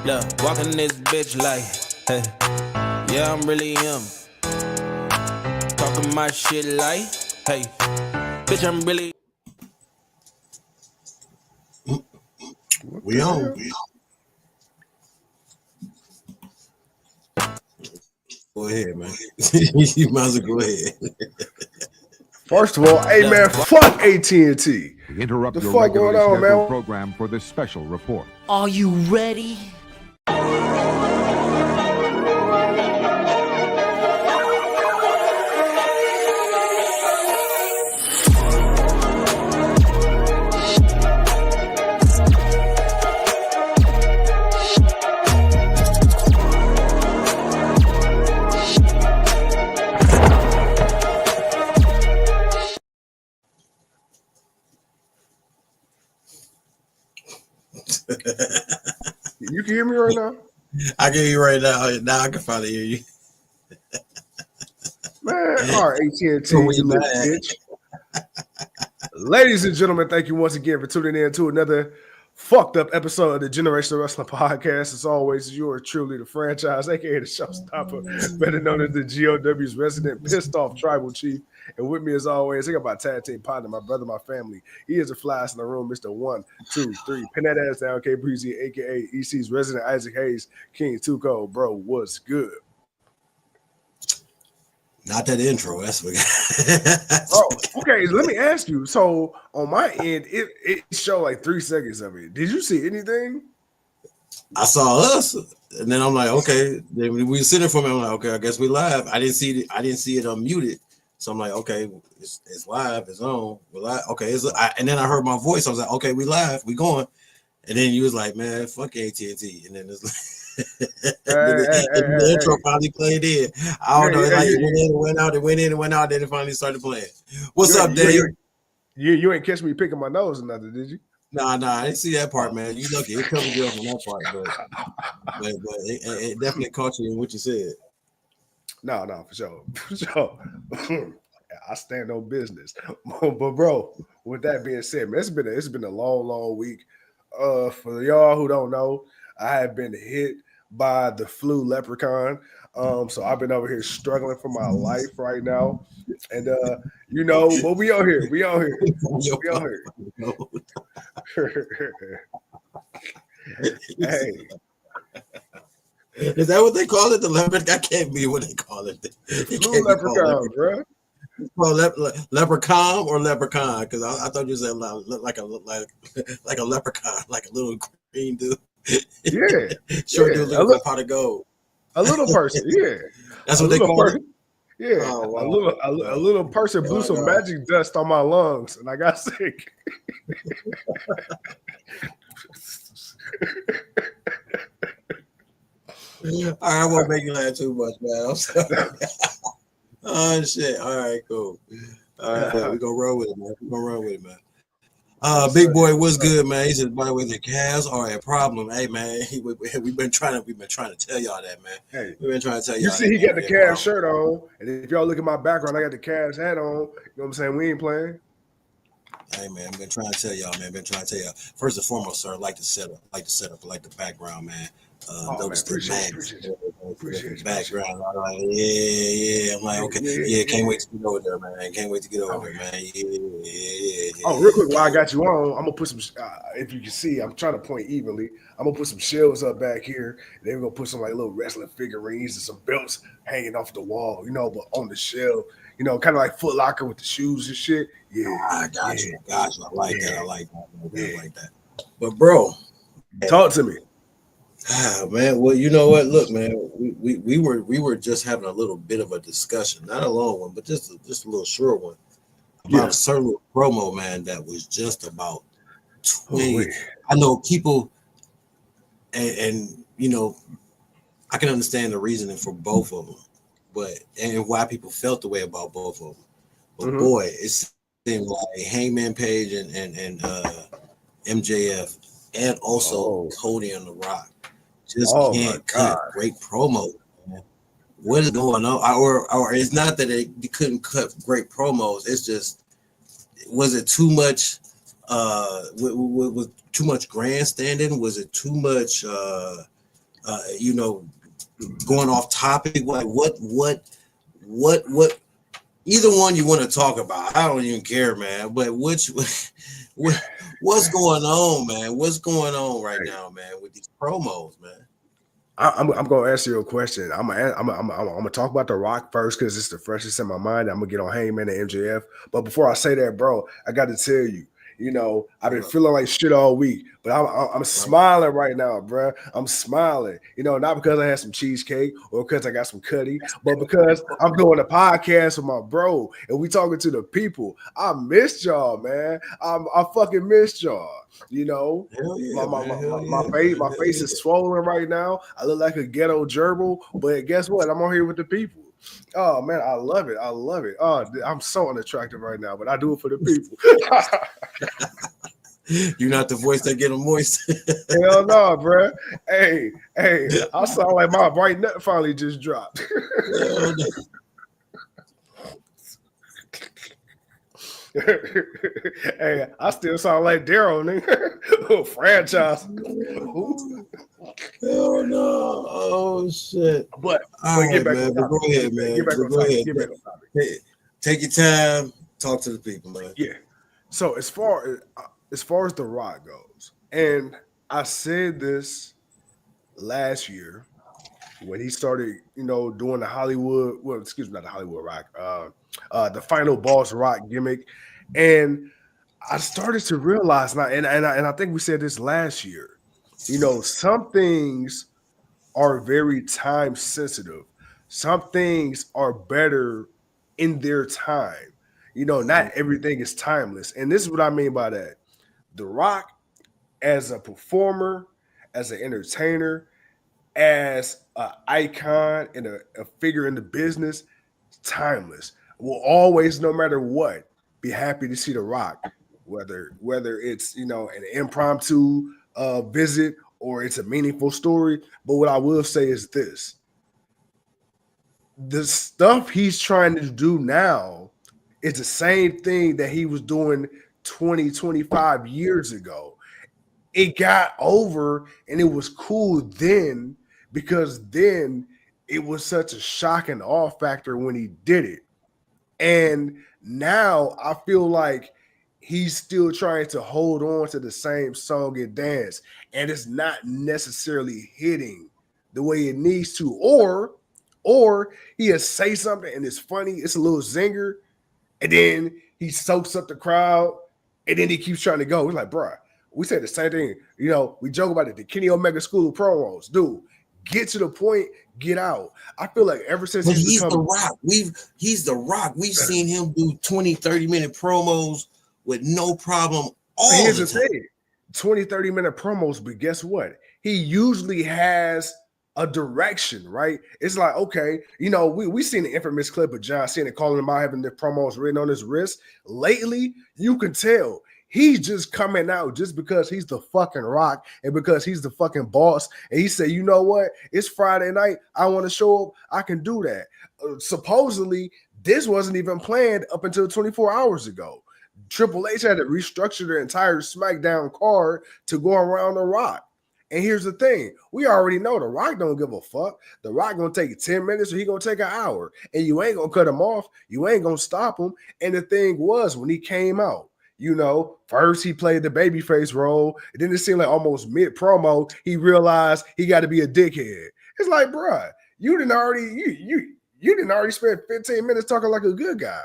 Look, walking this bitch like, hey, yeah, I'm really him. Talking my shit like, hey, bitch, I'm really. We on. Go ahead, man. You might as well go ahead. First of all, hey man, fuck AT&T. Interrupt The your fuck going regularly on, scheduled man? program for this special report. Are you ready? You can hear me right now? I can hear you right now. Now I can finally hear you. Man, all right, AT&T, you little mad. bitch. Ladies and gentlemen, thank you once again for tuning in to another fucked up episode of the Generational Wrestling Podcast. As always, you are truly the franchise, aka the showstopper, better known as the GOW's resident pissed off tribal chief. And with me, as always, I got my tag team partner, my brother, my family. He is the flyest in the room, Mr. 1, 2, 3. Pin that ass down, K Breezy, aka EC's resident Isaac Hayes, King Tuco. Bro, what's good? Not that intro. That's what. Bro, okay, let me ask you. So on my end, it showed like 3 seconds of it. Did you see anything? I saw us, and then I'm like, okay. Then we were sitting for me. I'm like, okay, I guess we live. I didn't see it unmuted. So I'm like, okay, it's live, it's on, we're live. Okay, and then I heard my voice. I was like, okay, we live, we going. And then you was like, man, fuck AT&T. And then it's like, the intro finally played in. I don't know, it went in and went out, it went in and went out, then it finally started playing. What's up, Dave? You ain't catch me picking my nose or nothing, did you? Nah, I didn't see that part, man. You lucky. It covered you up on that part, but it definitely caught you in what you said. No, for sure. I stand on business. But bro, with that being said, man, it's been a long week. For y'all who don't know, I have been hit by the flu leprechaun. So I've been over here struggling for my life right now. And but we out here. Hey. Is that what they call it? The leprechaun? That can't be what they call it. Flu leprechaun, bro. It's called leprechaun or leprechaun? Because I thought you said like a leprechaun, like a little green dude. Yeah, short dude looking for a pot of gold. A little person, yeah. That's what they call it. Yeah, oh, wow. a little person blew some magic dust on my lungs, and I got sick. I won't make you laugh too much, man. I'm sorry. Oh shit! All right, cool. All right, we're gonna roll with it, man. Big boy, what's good, man? He said, by the way, the Cavs are a problem. Hey, man, we've been trying to tell y'all that, man. Hey, we've been trying to tell y'all. You see, he got the Cavs shirt on, and if y'all look at my background, I got the Cavs hat on. You know what I'm saying? We ain't playing. Hey, man, I've been trying to tell y'all, man. First and foremost, sir, I like the setup, I like the background, man. Notice the background. I'm like, yeah. I'm like, okay, yeah. Can't wait to get over there, man. Yeah. Oh, real quick, while I got you on, I'm gonna put some. If you can see, I'm trying to point evenly. I'm gonna put some shelves up back here. Then we're gonna put some like little wrestling figurines and some belts hanging off the wall, but on the shelf. Kind of like Foot Locker with the shoes and shit. Yeah, I got you. I like that. But bro, talk to me. Man, well, you know what? Look, man, we were just having a little bit of a discussion, not a long one, but just a little short one about a certain little promo, man, that was just about 20. I know people, and I can understand the reasoning for both of them, and why people felt the way about both of them. But boy, it seemed like Hangman Page and MJF, and also Cody and The Rock. Just can't cut great promos, man. What is going on? Or it's not that they couldn't cut great promos. It's just, was it too much? Was too much grandstanding? Was it too much you know, going off topic, what either one you want to talk about, I don't even care, man. But what's going on, man? What's going on right now, man, with these promos, man? I'm gonna answer your question. I'm gonna talk about The Rock first because it's the freshest in my mind. I'm gonna get on Heyman and MJF. But before I say that, bro, I got to tell you, you know, I've been feeling like shit all week, but I'm smiling right now, bro. I'm smiling, you know, not because I had some cheesecake or because I got some cutty, but because I'm doing a podcast with my bro and we talking to the people. I missed y'all, man. I fucking missed y'all. You know, my face is swollen right now. I look like a ghetto gerbil, but guess what? I'm on here with the people. Oh man, I love it. I love it. Oh, I'm so unattractive right now, but I do it for the people. You're not the voice that get them moist. Hell no, bro. Hey, I sound like my right nut finally just dropped. Hey, I still sound like Daryl, nigga. Franchise. Hell no. Oh shit. But get back, man. Go ahead, man. Go ahead. Take your time. Talk to the people, man. Yeah. So as far as The Rock goes, and I said this last year when he started, you know, doing the Hollywood, well, excuse me, not the Hollywood Rock, the Final Boss Rock gimmick, and I started to realize now, and I think we said this last year, you know, some things are very time sensitive. Some things are better in their time. You know, not everything is timeless, and this is what I mean by that. The Rock, as a performer, as an entertainer, as an icon and a figure in the business, timeless. Will always, no matter what, be happy to see The Rock, whether it's, you know, an impromptu visit or it's a meaningful story. But what I will say is this: the stuff he's trying to do now is the same thing that he was doing 20, 25 years ago. It got over and it was cool then because then it was such a shock and awe factor when he did it. And now I feel like he's still trying to hold on to the same song and dance, and it's not necessarily hitting the way it needs to. Or he'll say something and it's funny, it's a little zinger, and then he soaks up the crowd, and then he keeps trying to go. It's like, bro, we said the same thing. You know, we joke about it. The Kenny Omega School of Promos, dude. Get to the point, get out. I feel like ever since he's The Rock. He's The Rock. We've seen him do 20, 30-minute promos with no problem. Here's the thing: 20, 30-minute promos, but guess what? He usually has a direction, right? It's like, okay, you know, we seen the infamous clip of John Cena calling him out, having the promos written on his wrist. Lately, you can tell he's just coming out just because he's the fucking Rock and because he's the fucking boss. And he said, you know what? It's Friday night. I want to show up. I can do that. Supposedly, this wasn't even planned up until 24 hours ago. Triple H had to restructure the entire SmackDown card to go around The Rock. And here's the thing. We already know The Rock don't give a fuck. The Rock going to take 10 minutes or he going to take an hour. And you ain't going to cut him off. You ain't going to stop him. And the thing was, when he came out, you know, first he played the babyface role. And then it seemed like almost mid-promo, he realized he got to be a dickhead. It's like, bruh, you didn't already spend 15 minutes talking like a good guy.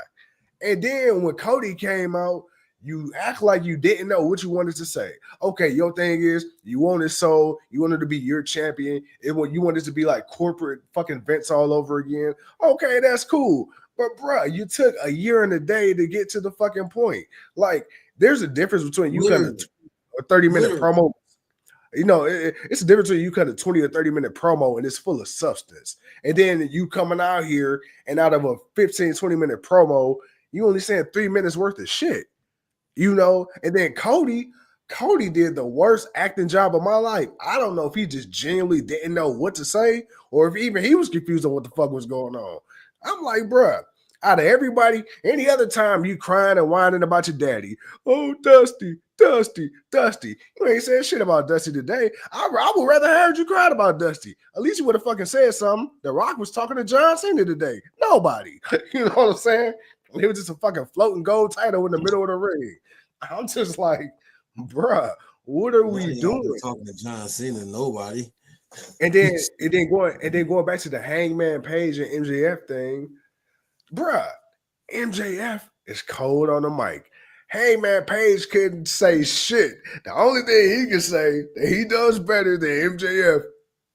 And then when Cody came out, you act like you didn't know what you wanted to say. Okay, your thing is you wanted soul, you wanted to be your champion, you wanted to be like corporate fucking Vince all over again. Okay, that's cool. But bro, you took a year and a day to get to the fucking point. Like, there's a difference between you cutting a 30-minute promo. You know, it's a difference between you cut a 20 or 30-minute promo and it's full of substance. And then you coming out here and out of a 15, 20-minute promo, you only saying 3 minutes worth of shit. You know, and then Cody did the worst acting job of my life. I don't know if he just genuinely didn't know what to say or if even he was confused on what the fuck was going on. I'm like, bruh, out of everybody, any other time you crying and whining about your daddy, oh, Dusty, Dusty, you ain't said shit about Dusty today. I would rather heard you cried about Dusty. At least you would have fucking said something. The Rock was talking to John Cena today. Nobody. You know what I'm saying? It was just a fucking floating gold title in the middle of the ring. I'm just like, bruh, what are we doing? Talking to John Cena, nobody. And then going back to the Hangman Page and MJF thing, bruh, MJF is cold on the mic. Hangman Page couldn't say shit. The only thing he can say that he does better than MJF,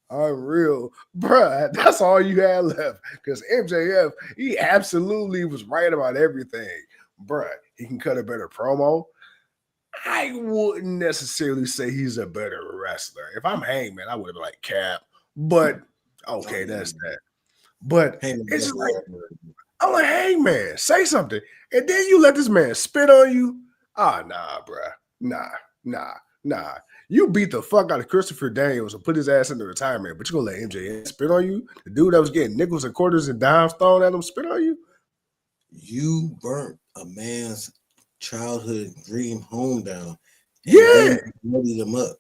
I'm real, bruh. That's all you had left. Because MJF, he absolutely was right about everything, bruh. He can cut a better promo. I wouldn't necessarily say he's a better wrestler. If I'm Hangman, I would have been like Cap. But okay, that's that. But it's just like, I'm like, Hangman, say something. And then you let this man spit on you. Ah, nah, bruh. Nah. You beat the fuck out of Christopher Daniels and put his ass into retirement, but you're gonna let MJF spit on you? The dude that was getting nickels and quarters and dimes thrown at him spit on you? You burnt a man's childhood dream home down. Yeah. Muddied him up.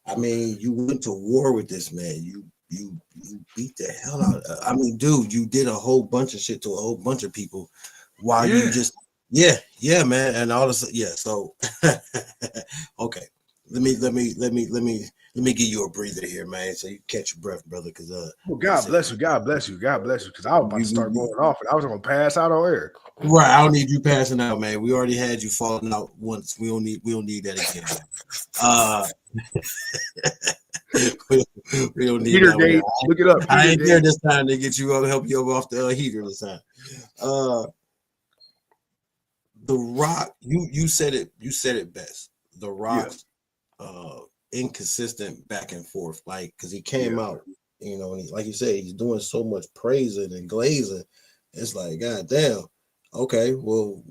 I mean, you went to war with this man. You beat the hell out of. I mean, dude, you did a whole bunch of shit to a whole bunch of people while you just man, and all this so okay. Let me give you a breather here, man, so you catch your breath, brother, because God bless you, because I was about to start going off and I was gonna pass out on air. Right, I don't need you passing out, man. We already had you falling out once. We don't need that again. We don't need heater that gauge. Look it up. I ain't there this time to get you up, help you off the heater this time. The Rock, you said it best. The Rock's inconsistent back and forth, like because he came out, you know, and he, like you said, he's doing so much praising and glazing. It's like, God damn. Okay, well,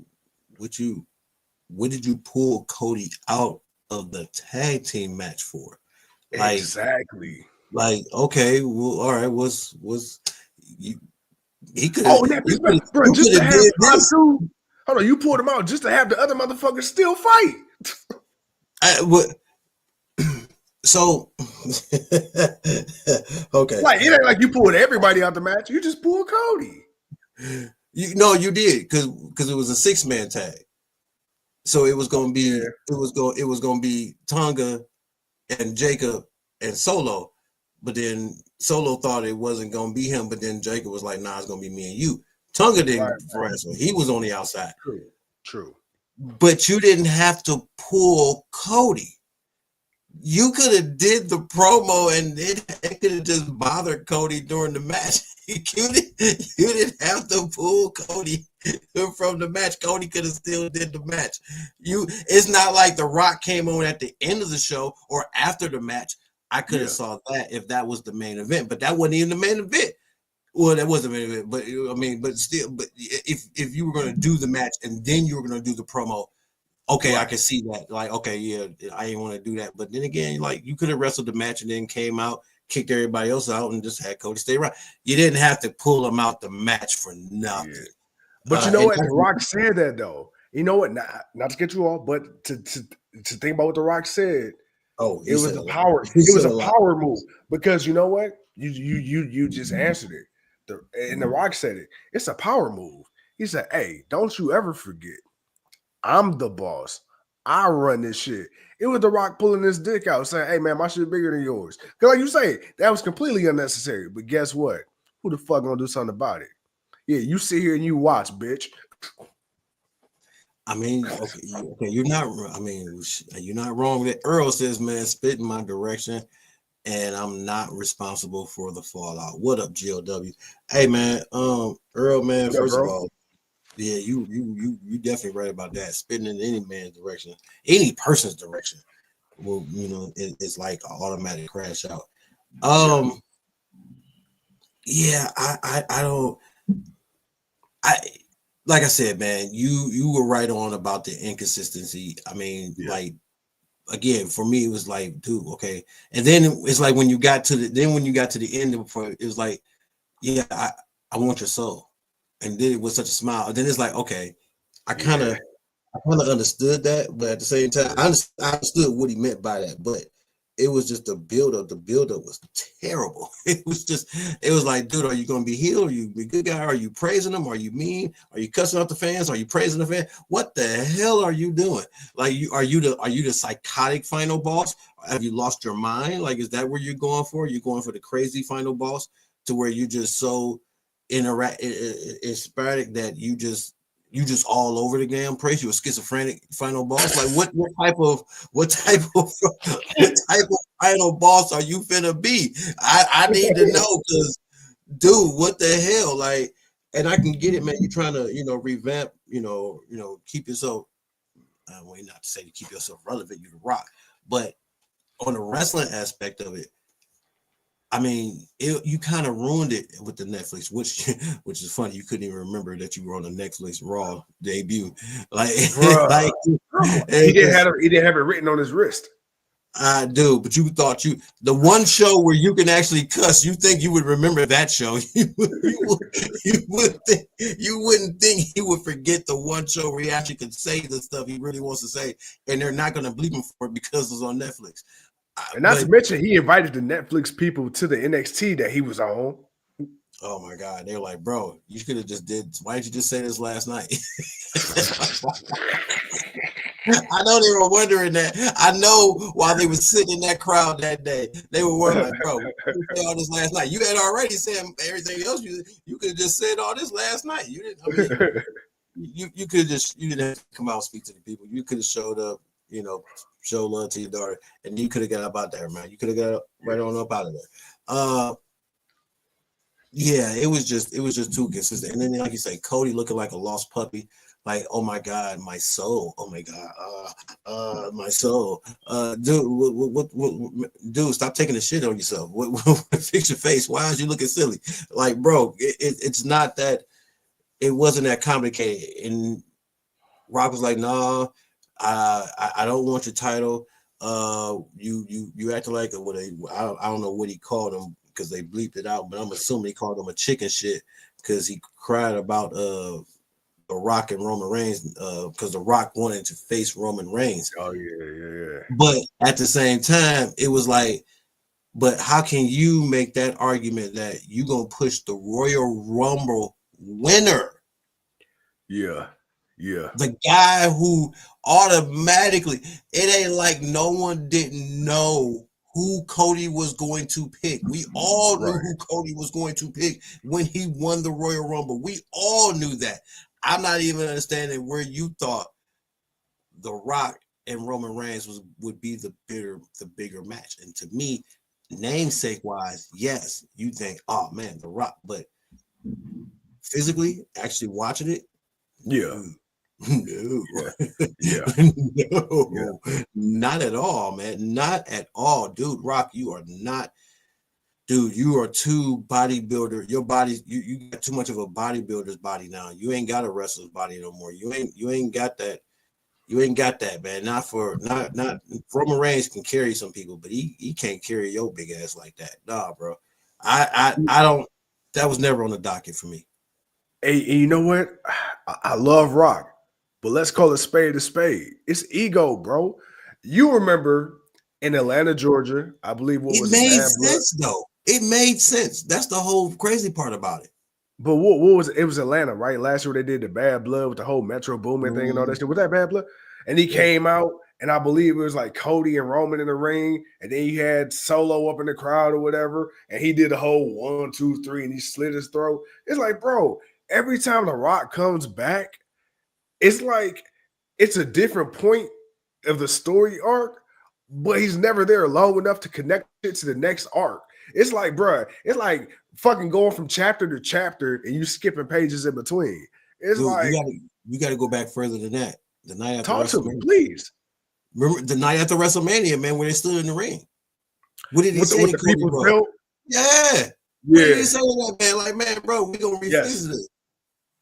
what did you pull Cody out of the tag team match for? Like, exactly. Like, okay, well, all right, was you? He could. Oh, bro, just to have this. Hold on, you pulled him out just to have the other motherfuckers still fight. So, okay, like it ain't like you pulled everybody out the match. You just pulled Cody. You did because it was a 6-man tag. So it was gonna be it was gonna be Tonga and Jacob and Solo, but then Solo thought it wasn't gonna be him, but then Jacob was like, "Nah, it's gonna be me and you." Tonga didn't wrestle; he was on the outside. True. But you didn't have to pull Cody. You could have did the promo and it could have just bothered Cody during the match. You didn't have to pull Cody from the match. Cody could have still did the match. It's not like The Rock came on at the end of the show or after the match. I could have saw that if that was the main event, but that wasn't even the main event. Well, that wasn't the main event, but I mean, but if you were going to do the match and then you were going to do the promo, okay, I can see that. Like, okay, yeah, I didn't want to do that. But then again, like you could have wrestled the match and then came out, kicked everybody else out, and just had Cody stay around. You didn't have to pull him out the match for nothing. Yeah. But you know what? The Rock said that though. You know what? Not to get you off, but to think about what The Rock said. Oh, it was a power. It was a power move because you know what? You just answered it. And The Rock said it. It's a power move. He said, "Hey, don't you ever forget. I'm the boss. I run this shit." It was The Rock pulling his dick out, saying, "Hey, man, my shit bigger than yours." Because like you say, that was completely unnecessary. But guess what? Who the fuck gonna do something about it? Yeah, you sit here and you watch, bitch. I mean, okay, you're not. I mean, you're not wrong with it. Earl says, "Man, spit in my direction, and I'm not responsible for the fallout." What up, GLW? Hey, man, Earl, man. First of all, yeah, you definitely right about that. Spitting in any man's direction, any person's direction, well, you know, it's like an automatic crash out. Yeah, I don't. Like I said, man, you were right on about the inconsistency. I mean, like again, for me, it was like, dude, okay. And then it's like when you got to the end of it, it was like, yeah, I want your soul. And then it was such a smile. And then it's like, okay, I kind of I kind of understood that, but at the same time, I understood what he meant by that. But it was just the build-up. The build-up was terrible. It was like, dude, are you going to be healed? Are you a good guy? Are you praising them? Are you mean? Are you cussing out the fans? Are you praising the fans? What the hell are you doing? Like, are you the psychotic final boss? Have you lost your mind? Like, is that where you're going for? You're going for the crazy final boss to where you just so sporadic that you just all over the damn place. You a schizophrenic final boss. Like what type of final boss are you finna be? I need to know, because dude, what the hell? Like, and I can get it, man. You're trying to, revamp, keep yourself, well, not to say to keep yourself relevant, you the Rock, but on the wrestling aspect of it, I mean, you kind of ruined it with the Netflix, which is funny. You couldn't even remember that you were on the Netflix Raw debut. Like, he didn't have it written on his wrist. I do, but you thought the one show where you can actually cuss, you think you would remember that show. You wouldn't think he would forget the one show where he actually could say the stuff he really wants to say, and they're not going to bleep him for it because it's on Netflix. And not to mention, he invited the Netflix people to the NXT that he was on. Oh my God. They were like, bro, you could have just why didn't you just say this last night? I know they were wondering that. I know while they were sitting in that crowd that day, they were wondering, like, bro, you said all this last night. You had already said everything else. You could have just said all this last night. You didn't. I mean, you could just, you didn't have to come out and speak to the people. You could have showed up, show love to your daughter, and you could have got up out there, man. You could have got right on up out of there. Yeah, it was just too consistent. And then, like you say, Cody looking like a lost puppy. Like, oh my God, my soul. Oh my God, my soul. Dude, what, dude, stop taking the shit on yourself. Fix your face. Why is you looking silly? Like, bro, it's not that. It wasn't that complicated. And Rock was like, nah, I don't want your title. You acting like I don't know what he called him because they bleeped it out, but I'm assuming he called him a chicken shit because he cried about The Rock and Roman Reigns because The Rock wanted to face Roman Reigns. Oh yeah. But at the same time, it was like, but how can you make that argument that you gonna push the Royal Rumble winner? Yeah. The guy who automatically, it ain't like no one didn't know who Cody was going to pick. We all knew who Cody was going to pick when he won the Royal Rumble. We all knew that. I'm not even understanding where you thought The Rock and Roman Reigns would be the bigger match. And to me, namesake wise, yes, you think, oh man, The Rock, but physically, actually watching it, yeah. No, Yeah. no, not at all, man. Not at all, dude. Rock, you are not, dude. You are too bodybuilder. Your body, you got too much of a bodybuilder's body now. You ain't got a wrestler's body no more. You ain't got that. You ain't got that, man. Not Roman Reigns can carry some people, but he can't carry your big ass like that. Nah, bro. I don't. That was never on the docket for me. Hey, you know what? I love Rock. But let's call a spade a spade. It's ego, bro. You remember in Atlanta, Georgia, I believe it made sense, though. It made sense. That's the whole crazy part about it. But what was it? It was Atlanta, right? Last year they did the Bad Blood with the whole Metro Boomin thing and all that shit. Was that Bad Blood? And he came out, and I believe it was like Cody and Roman in the ring, and then he had Solo up in the crowd or whatever, and he did the whole 1, 2, 3, and he slit his throat. It's like, bro, every time The Rock comes back, it's like it's a different point of the story arc, but he's never there long enough to connect it to the next arc. It's like, bruh, it's like fucking going from chapter to chapter and you skipping pages in between. It's dude, like you got to go back further than that. The night after talk to WrestleMania, me, please. Remember the night after WrestleMania, man, where they stood in the ring. What did he say? With the people's belt? Yeah. What did he say to that man? Like, man, bro, we gonna revisit it.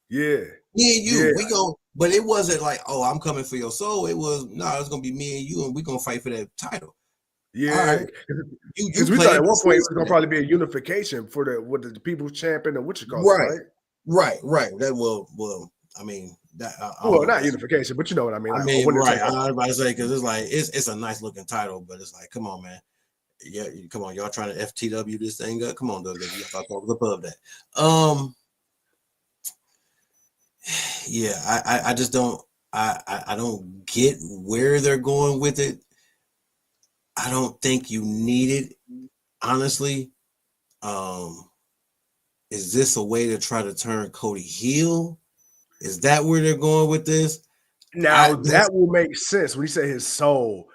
Yeah. Me and you, we go, but it wasn't like, oh, I'm coming for your soul. It was it's gonna be me and you, and we're gonna fight for that title. Yeah, because we thought at one point it was gonna probably be a unification for the people's champion and what you call it, right. That I mean, that I Well, don't know. not unification, but you know what I mean. I Like, mean, winner right? take all. I was about to say because it's like it's a nice looking title, but it's like, come on, man. Yeah, come on, y'all trying to FTW this thing up? Come on, WWE. I thought that was above that. Yeah, I just don't I don't get where they're going with it. I don't think you need it, honestly. Is this a way to try to turn Cody heel? Is that where they're going with this? Now that will make sense when you say his soul.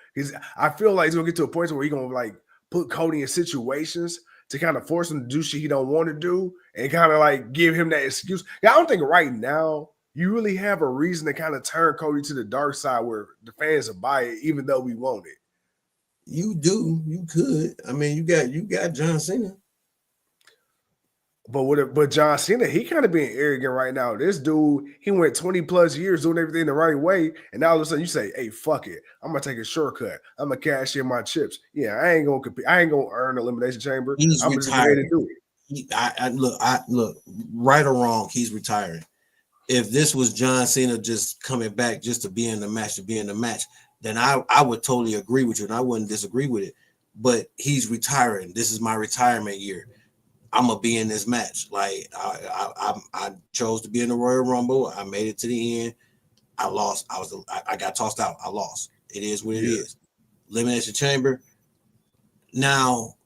I feel like he's gonna get to a point where he's gonna like put Cody in situations to kind of force him to do shit he don't want to do and kind of like give him that excuse. I don't think right now you really have a reason to kind of turn Cody to the dark side where the fans will buy it, even though we want it. You do, you could. I mean, you got John Cena. But John Cena, he kind of being arrogant right now. This dude, he went 20 plus years doing everything the right way, and now all of a sudden you say, "Hey, fuck it, I'm gonna take a shortcut. I'm gonna cash in my chips. Yeah, I ain't gonna compete. I ain't gonna earn Elimination Chamber. He's I'm just ready to do it." I look, right or wrong, he's retiring. If this was John Cena just coming back just to be in the match, then I would totally agree with you, and I wouldn't disagree with it. But he's retiring. This is my retirement year. I'm gonna be in this match. Like I chose to be in the Royal Rumble. I made it to the end. I lost. I got tossed out. I lost. It is what it is. Elimination Chamber. Now,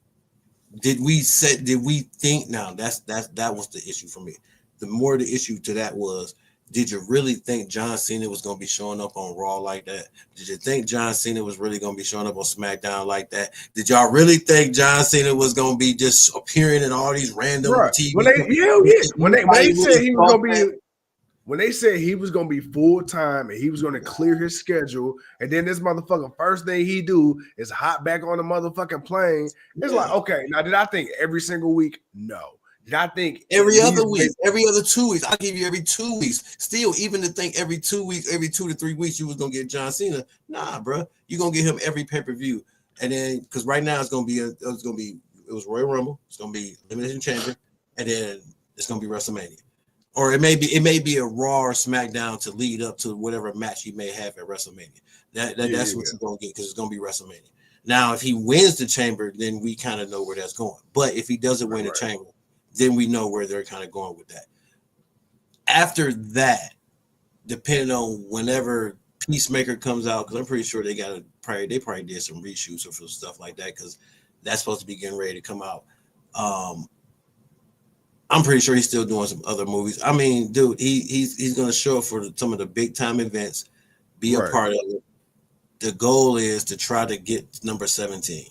did we think? Now that was the issue for me. The more the issue to that was, did you really think John Cena was going to be showing up on Raw like that? Did you think John Cena was really going to be showing up on SmackDown like that? Did y'all really think John Cena was going to be just appearing in all these random TV? When they said he was going to be, when they said he was going to be full time and he was going to clear his schedule, and then this motherfucker first thing he do is hop back on the motherfucking plane. It's like, okay, now did I think every single week? No. I think every other week, every other 2 weeks. I'll give you every 2 weeks. Still, even to think every 2 weeks, every 2 to 3 weeks, you was gonna get John Cena. Nah, bro, you're gonna get him every pay-per-view. And then because right now it was Royal Rumble, it's gonna be Elimination Chamber, and then it's gonna be WrestleMania. Or it may be a Raw or SmackDown to lead up to whatever match he may have at WrestleMania. That's what you're gonna get because it's gonna be WrestleMania. Now, if he wins the Chamber, then we kind of know where that's going. But if he doesn't win the Chamber, then we know where they're kind of going with that. After that, depending on whenever Peacemaker comes out, because I'm pretty sure they probably did some reshoots or stuff like that, because that's supposed to be getting ready to come out. I'm pretty sure he's still doing some other movies. I mean, dude, he's going to show up for some of the big time events, be a part of it. The goal is to try to get number 17.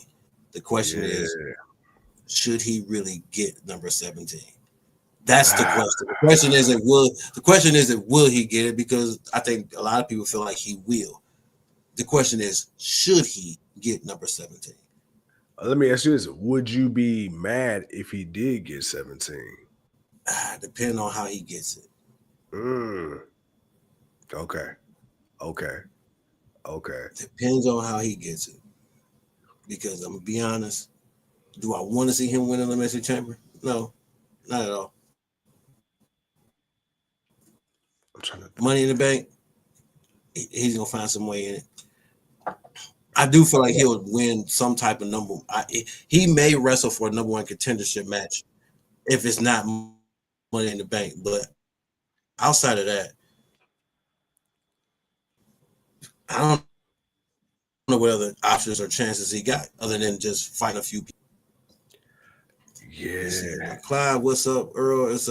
The question is, should he really get number 17? That's the question. The question isn't will he get it, because I think a lot of people feel like he will. The question is, should he get number 17? Let me ask you this: would you be mad if he did get 17? Depending on how he gets it. Okay. Depends on how he gets it. Because I'm gonna be honest. Do I want to see him win an Elimination Chamber? No, not at all. I'm trying to Money in the Bank, he's gonna find some way in it. I do feel like he'll win some type of number. He may wrestle for a number one contendership match if it's not Money in the Bank. But outside of that, I don't know what other options or chances he got other than just fighting a few people. Yeah. Clyde, what's up, Earl? It's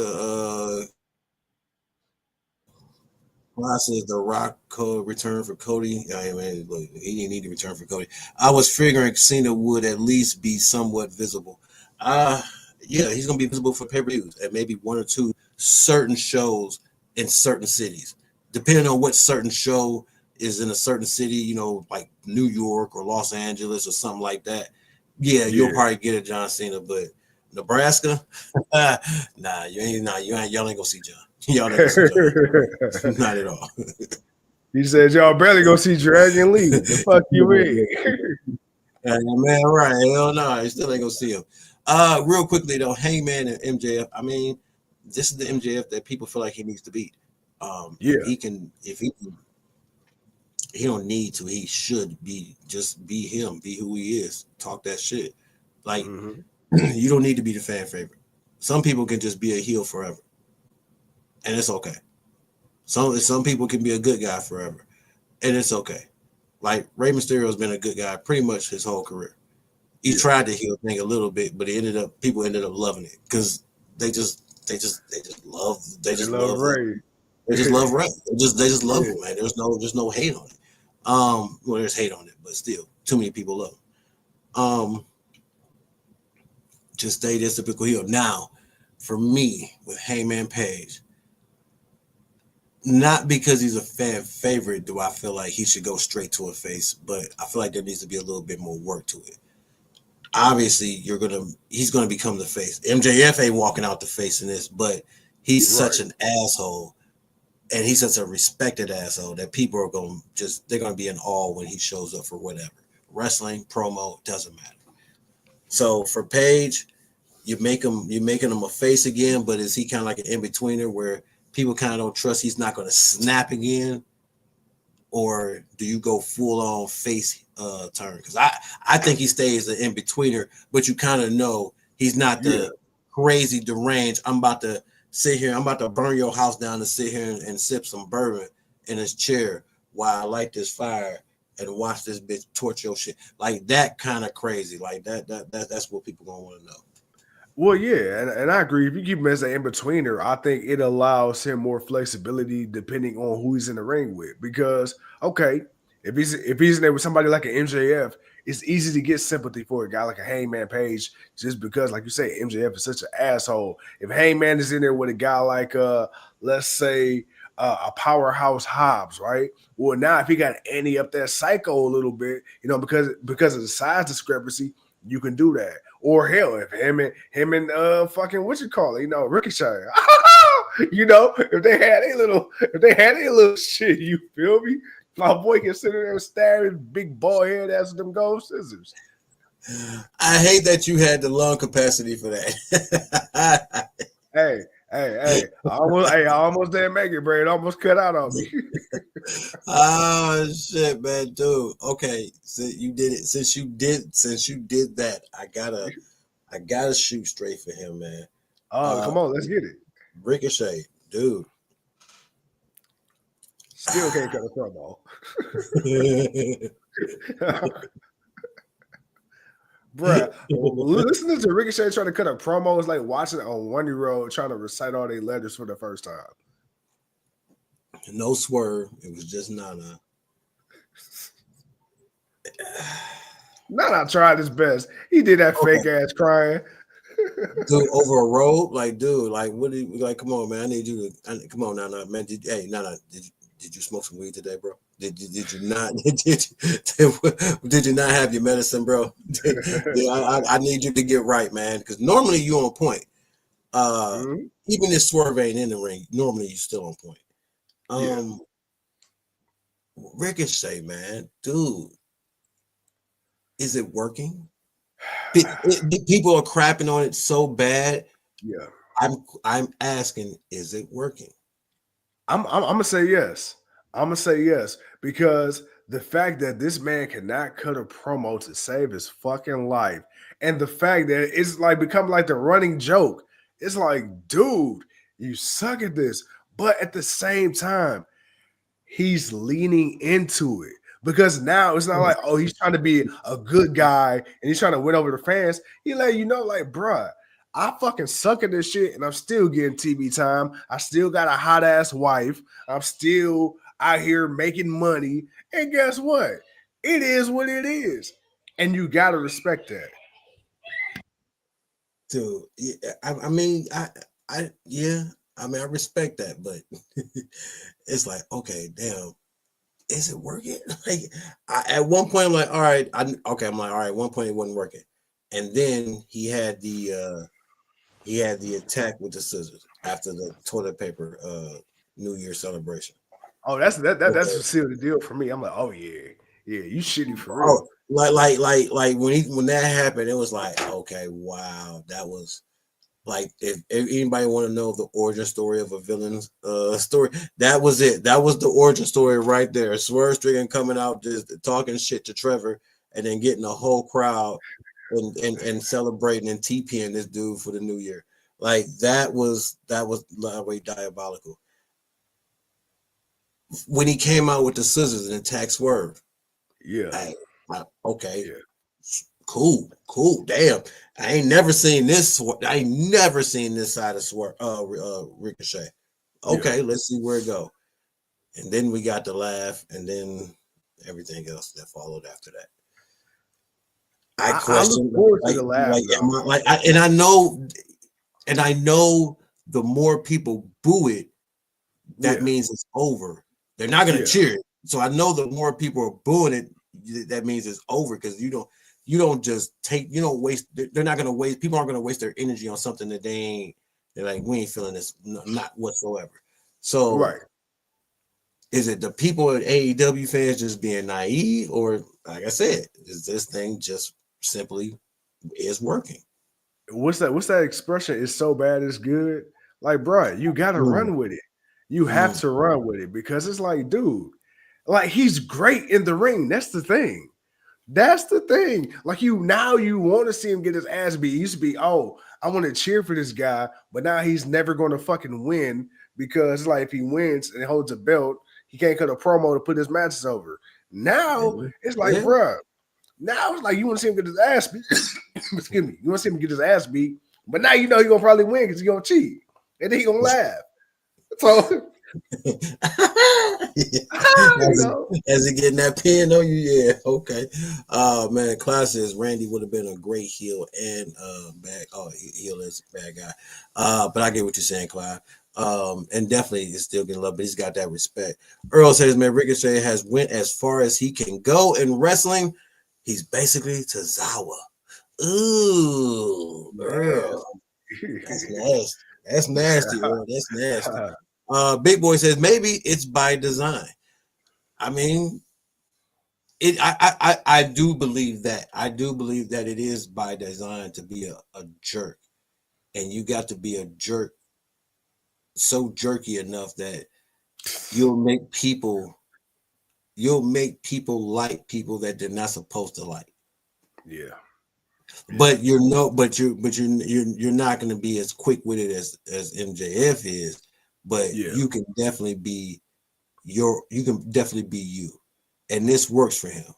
Clyde says the Rock code return for Cody. I mean, look, he didn't need to return for Cody. I was figuring Cena would at least be somewhat visible. Yeah, he's gonna be visible for pay-per-views at maybe one or two certain shows in certain cities, depending on what certain show is in a certain city. You know, like New York or Los Angeles or something like that. Yeah, you'll probably get a John Cena, but Nebraska, nah, y'all ain't gonna see John. Y'all ain't gonna see John. Not at all. He said y'all barely gonna see Dragon Lee. The fuck you mean? Man, right? Hell no, you still ain't gonna see him. Real quickly though, Hangman and MJF. I mean, this is the MJF that people feel like he needs to beat. If he can, he don't need to. He should just be him, be who he is. Talk that shit. Like you don't need to be the fan favorite. Some people can just be a heel forever, and it's okay. Some people can be a good guy forever, and it's okay. Like Rey Mysterio has been a good guy pretty much his whole career. He tried the heel thing a little bit, but people ended up loving it because they just love Ray. They just love Ray. They just love him, man. There's no hate on it. Well, there's hate on it, but still, too many people love him. Just stay this typical heel. Now, for me, with Hangman Page, not because he's a fan favorite do I feel like he should go straight to a face, but I feel like there needs to be a little bit more work to it. Obviously, he's gonna become the face. MJF ain't walking out the face in this, but he's such an asshole, and he's such a respected asshole that people are they're gonna be in awe when he shows up for whatever. Wrestling, promo, doesn't matter. So for Page, you're making him a face again, but is he kind of like an in-betweener where people kind of don't trust he's not gonna snap again? Or do you go full on face turn? Because I think he stays an in-betweener, but you kind of know he's not the crazy deranged. I'm about to sit here, I'm about to burn your house down and sit here and sip some bourbon in his chair while I light this fire and watch this bitch torch your shit. Like that kind of crazy. Like that's what people gonna want to know. Well, yeah, and I agree. If you keep him as an in-betweener, I think it allows him more flexibility depending on who he's in the ring with. Because, okay, if he's in there with somebody like an MJF, it's easy to get sympathy for a guy like a Hangman Page just because, like you say, MJF is such an asshole. If Hangman is in there with a guy like, let's say, a powerhouse Hobbs, right? Well, now if he got to ante up that psycho a little bit, because of the size discrepancy, you can do that. Or hell, if him and fucking Ricochet, if they had a little shit, you feel me? My boy can sit there and stare his big bald head ass with them gold scissors. I hate that you had the lung capacity for that. Hey, I almost didn't make it, bro. It almost cut out on me. Oh shit, man, dude. Okay, so you did it. Since you did that, I gotta shoot straight for him, man. Come on, let's get it. Ricochet, dude. Still can't cut a promo. Bruh, listening to Ricochet trying to cut a promo is like watching a 1-year-old trying to recite all their letters for the first time. No swerve. It was just Nana. Nana tried his best. He did that fake ass crying. Dude, over a road? Like, dude, like, what do you, like, come on, man. I need you to, come on, Nana, man. Nana, did you smoke some weed today, bro? Did you not? Did you not have your medicine, bro? I need you to get right, man. Because normally you on point. Even if Swerve ain't in the ring, normally you still on point. Ricochet, man, dude, is it working? People are crapping on it so bad. Yeah, I'm asking, is it working? I'm gonna say yes. I'm gonna say yes because the fact that this man cannot cut a promo to save his fucking life, and the fact that it's like become like the running joke. It's like, dude, you suck at this, but at the same time, he's leaning into it because now it's not like, oh, he's trying to be a good guy and he's trying to win over the fans. He let you know, like, bruh, I fucking suck at this shit and I'm still getting TV time. I still got a hot ass wife. I'm still out here making money. And guess what? It is what it is. And you got to respect that. Dude, I mean, I respect that, but it's like, okay, damn, is it working? Like, at one point, I'm like, all right, I'm like, all right. At one point, it wasn't working, and then he had the attack with the scissors after the toilet paper New Year celebration. Oh, that's what sealed the deal for me. I'm like, oh yeah, you shitty for real. Like when that happened, it was like, okay, wow, that was Like if anybody want to know the origin story of a villain's story, that was it. That was the origin story right there. Swerve Strickland coming out just talking shit to Trevor and then getting a whole crowd and celebrating and TPing this dude for the new year. Like that was way diabolical. When he came out with the scissors and attacked Swerve. Yeah. Okay. Yeah. Cool. Damn. I ain't never seen this side of Swerve Ricochet. Okay, Yeah. let's see where it go. And then we got the laugh, and then everything else that followed after that. I question look forward to the laugh, and I know the more people boo it, that means it's over. They're not gonna cheer it. So I know the more people are booing it, that means it's over because you don't just waste. They're not gonna waste. People aren't gonna waste their energy on something that they're like, we ain't feeling this, not whatsoever. So right. Is it the people at AEW fans just being naive, or like I said, is this thing just simply is working? What's that expression? It's so bad it's good. Like, bro, you gotta run with it. You have to run with it because it's like, dude, like he's great in the ring. That's the thing. Like you want to see him get his ass beat. He used to be, oh, I want to cheer for this guy, but now he's never going to fucking win because like if he wins and holds a belt, he can't cut a promo to put his matches over. Now it's like, bruh, now it's like you want to see him get his ass beat. Excuse me. You want to see him get his ass beat, but now you know he's going to probably win because he's going to cheat. And then he's going to laugh. So as he getting that pin on you, yeah, okay. Man, Class says Randy would have been a great heel and bad. Oh, heel is a bad guy. But I get what you're saying, Clive. And definitely is still getting love, but he's got that respect. Earl says, man, Ricochet has went as far as he can go in wrestling. He's basically Tozawa. Ooh, Earl. That's nasty. That's nasty, Earl. That's nasty. Big Boy says maybe it's by design. I mean, I do believe that. I do believe that it is by design to be a jerk, and you got to be a jerk, so jerky enough that you'll make people like people that they're not supposed to like. Yeah. But you're not going to be as quick with it as MJF is. But you can definitely be you, and this works for him,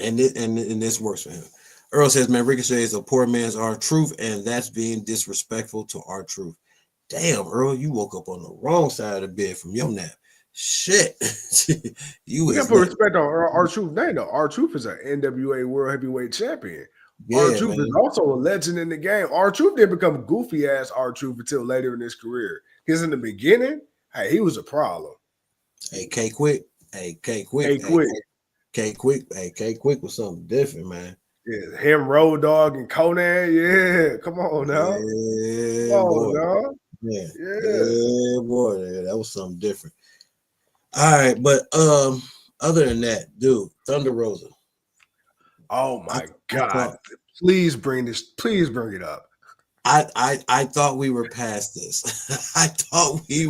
and this works for him. Earl says, man, Ricochet is a poor man's R-Truth, and that's being disrespectful to R-Truth. Damn, Earl, you woke up on the wrong side of the bed from your nap. Shit. You got to put respect on R-Truth name, though. R-Truth is an NWA World Heavyweight Champion. R-Truth is also a legend in the game. R-Truth didn't become goofy ass R-Truth until later in his career. Because in the beginning, hey, he was a problem. Hey, K-Quick was something different, man. Yeah, him, Road Dogg, and Conan. Yeah, come on now. Yeah, come on, dog. Yeah, boy, that was something different. All right, but other than that, dude, Thunder Rosa. Oh my God! Please bring it up. I thought we were past this. I thought we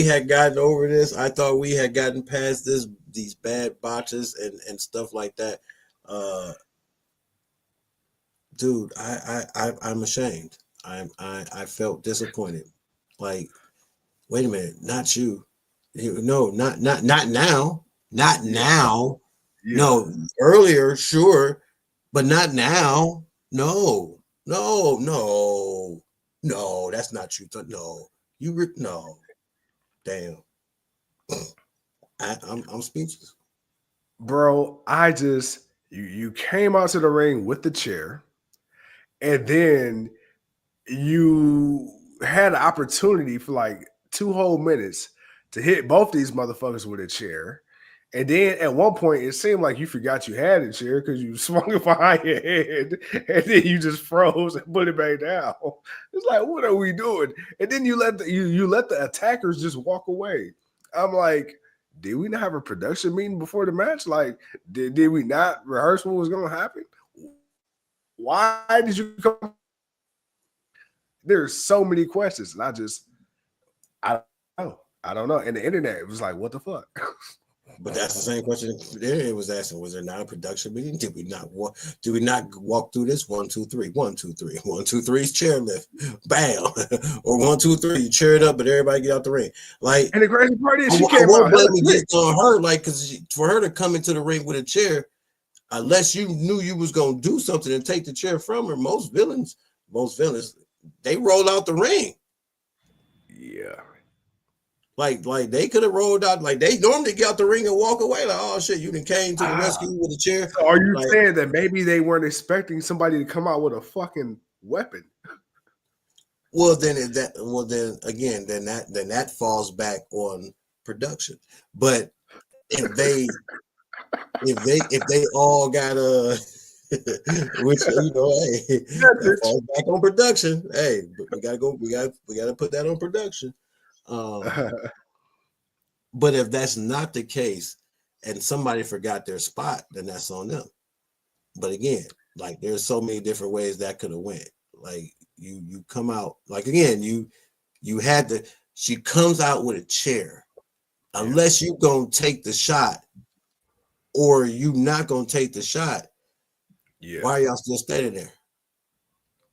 had gotten over this. I thought we had gotten past these bad botches and stuff like that. Dude, I'm ashamed. I felt disappointed. Like, wait a minute, not you. No, not now. Not now. Yeah. No, earlier, sure, but not now. No, that's not you. No, no. Damn. I'm speechless. Bro, you came out to the ring with the chair, and then you had an opportunity for like 2 whole minutes to hit both these motherfuckers with a chair. And then at one point, it seemed like you forgot you had a chair because you swung it behind your head, and then you just froze and put it back down. It's like, what are we doing? And then you let the attackers just walk away. I'm like, did we not have a production meeting before the match? Like, did we not rehearse what was going to happen? Why did you come there's so many questions, and I don't know. And the internet was like, what the fuck? But that's the same question it was asking. Was there not a production meeting? Did we not walk through this? 1, 2, 3. 1, 2, 3. 1, 2, 3 is chairlift. Bam. Or 1, 2, 3, you cheer it up, but everybody get out the ring. Like, and the crazy part is I she came won't out blame hella it quick. just on her, like, because for her to come into the ring with a chair, unless you knew you was gonna do something and take the chair from her, most villains, they roll out the ring. Yeah. Like they could have rolled out, like they normally get out the ring and walk away. Like, oh shit, you done came to the rescue with a chair. So are you like, saying that maybe they weren't expecting somebody to come out with a fucking weapon? Well, then that falls back on production. But if they all got which hey, that falls back on production. Hey, we gotta put that on production. But if that's not the case and somebody forgot their spot, then that's on them. But again, like there's so many different ways that could have went. Like you come out, like again, you had to, she comes out with a chair. Unless you gonna take the shot or you not gonna take the shot, why are y'all still standing there?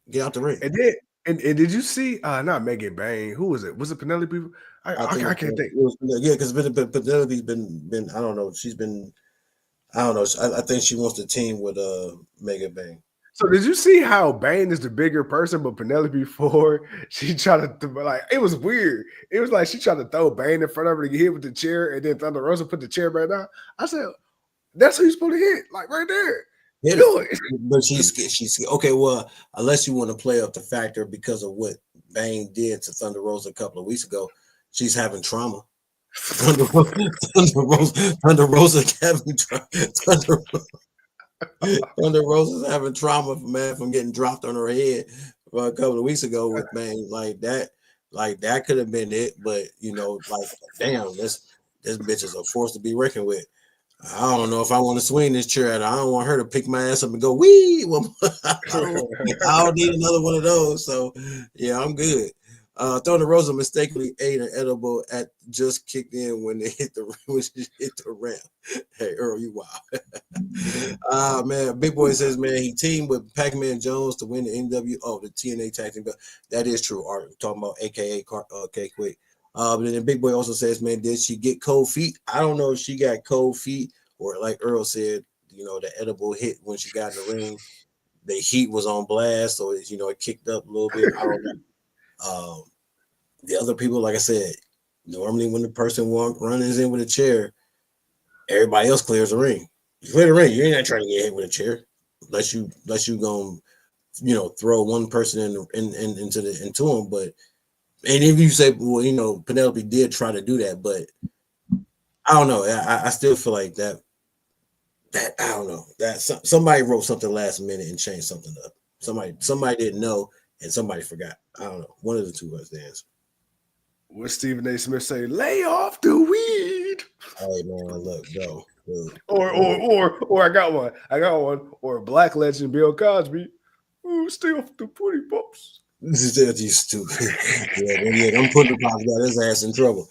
Get out the ring. And then and did you see not Megan Bain? Who was it? Was it Penelope? I can't think. Because Penelope's been I don't know. She's been I don't know. I think she wants to team with Megan Bain. So did you see how Bane is the bigger person, but Penelope Ford, she tried to like it was weird. It was like she tried to throw Bane in front of her to get hit with the chair, and then Thunder Rosa put the chair back down. I said, "That's who you're supposed to hit, like right there." Yeah, but she's okay. Well, unless you want to play up the factor because of what Bane did to Thunder Rosa a couple of weeks ago, she's having trauma. Thunder Rosa's having trauma, man, from getting dropped on her head a couple of weeks ago with Bane. Like that could have been it. But you know, like damn, this bitch is a force to be reckoned with. I don't know if I want to swing this chair at her. I don't want her to pick my ass up and go, wee. Well, I don't need another one of those. So, yeah, I'm good. Thunder Rosa mistakenly ate an edible at just kicked in when she hit the ramp. Hey, Earl, you wild. Man, Big Boy says, man, he teamed with Pac-Man Jones to win the the TNA tag team belt. That is true, Art. Talking about AKA K-Quick. But then Big Boy also says, man, did she get cold feet? I don't know if she got cold feet or like Earl said, you know, the edible hit when she got in the ring. The heat was on blast, so it, you know, it kicked up a little bit. I don't know. The other people, like I said, normally when the person runs in with a chair, everybody else clears the ring. You clear the ring, you ain't not trying to get hit with a chair, unless you gonna, you know, throw one person into them, but. And if you say, well, you know, Penelope did try to do that, but I don't know. I still feel like that I don't know that somebody wrote something last minute and changed something up. Somebody didn't know and somebody forgot. I don't know. One of the two was the answer. What Stephen A. Smith say? Lay off the weed. Hey man, look, go. Or I got one. Or Black legend Bill Cosby. Ooh, stay off the putty pops. This is you stupid. yeah, them putting pops got his ass in trouble.